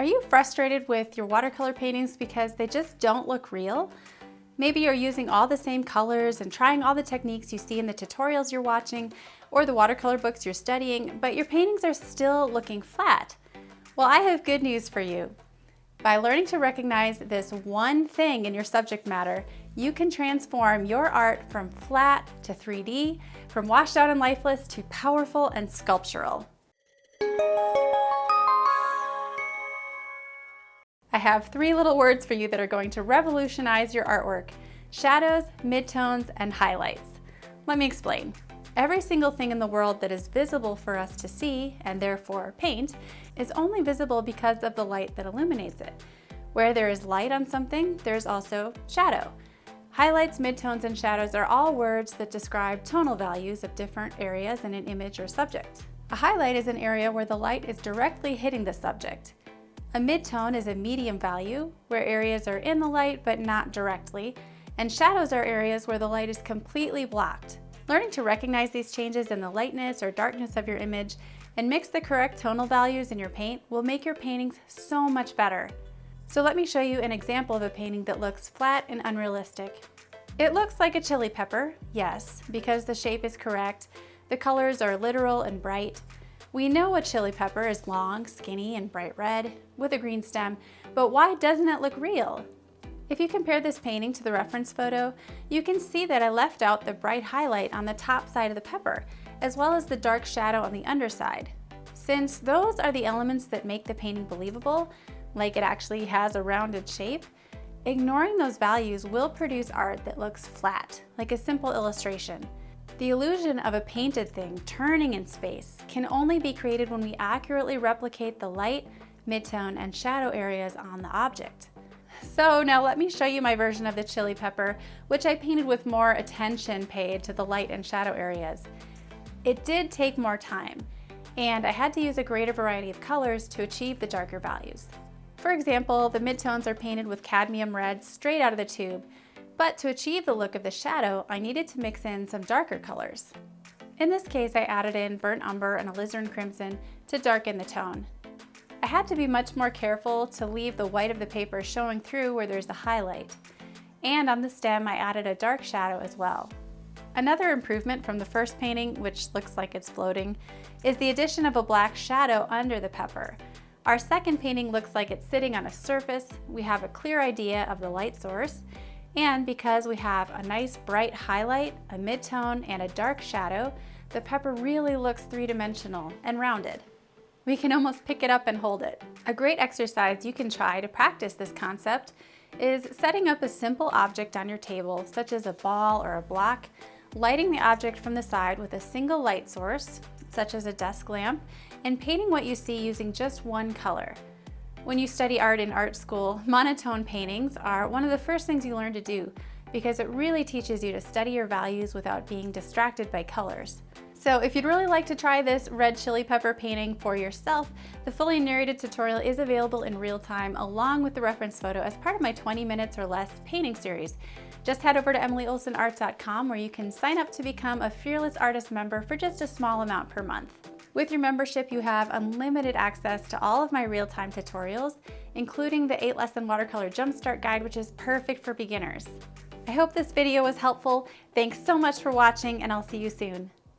Are you frustrated with your watercolor paintings because they just don't look real? Maybe you're using all the same colors and trying all the techniques you see in the tutorials you're watching or the watercolor books you're studying, but your paintings are still looking flat. Well, I have good news for you. By learning to recognize this one thing in your subject matter, you can transform your art from flat to 3D, from washed out and lifeless to powerful and sculptural. I have 3 little words for you that are going to revolutionize your artwork: shadows, midtones, and highlights. Let me explain. Every single thing in the world that is visible for us to see, and therefore paint, is only visible because of the light that illuminates it. Where there is light on something, there's also shadow. Highlights, midtones, and shadows are all words that describe tonal values of different areas in an image or subject. A highlight is an area where the light is directly hitting the subject. A midtone is a medium value, where areas are in the light but not directly, and shadows are areas where the light is completely blocked. Learning to recognize these changes in the lightness or darkness of your image and mix the correct tonal values in your paint will make your paintings so much better. So let me show you an example of a painting that looks flat and unrealistic. It looks like a chili pepper, yes, because the shape is correct, the colors are literal and bright. We know a chili pepper is long, skinny, and bright red with a green stem, but why doesn't it look real? If you compare this painting to the reference photo, you can see that I left out the bright highlight on the top side of the pepper, as well as the dark shadow on the underside. Since those are the elements that make the painting believable, like it actually has a rounded shape, ignoring those values will produce art that looks flat, like a simple illustration. The illusion of a painted thing turning in space can only be created when we accurately replicate the light, midtone, and shadow areas on the object. So now let me show you my version of the chili pepper, which I painted with more attention paid to the light and shadow areas. It did take more time, and I had to use a greater variety of colors to achieve the darker values. For example, the midtones are painted with cadmium red straight out of the tube, but to achieve the look of the shadow, I needed to mix in some darker colors. In this case, I added in burnt umber and alizarin crimson to darken the tone. I had to be much more careful to leave the white of the paper showing through where there's a highlight. And on the stem, I added a dark shadow as well. Another improvement from the first painting, which looks like it's floating, is the addition of a black shadow under the pepper. Our second painting looks like it's sitting on a surface. We have a clear idea of the light source. And because we have a nice bright highlight, a midtone, and a dark shadow, the pepper really looks three-dimensional and rounded. We can almost pick it up and hold it. A great exercise you can try to practice this concept is setting up a simple object on your table, such as a ball or a block, lighting the object from the side with a single light source, such as a desk lamp, and painting what you see using just one color. When you study art in art school, monotone paintings are one of the first things you learn to do because it really teaches you to study your values without being distracted by colors. So if you'd really like to try this red chili pepper painting for yourself, the fully narrated tutorial is available in real time along with the reference photo as part of my 20 minutes or less painting series. Just head over to emilyolsonart.com where you can sign up to become a Fearless Artist member for just a small amount per month. With your membership, you have unlimited access to all of my real-time tutorials, including the 8-lesson watercolor jumpstart guide, which is perfect for beginners. I hope this video was helpful. Thanks so much for watching, and I'll see you soon.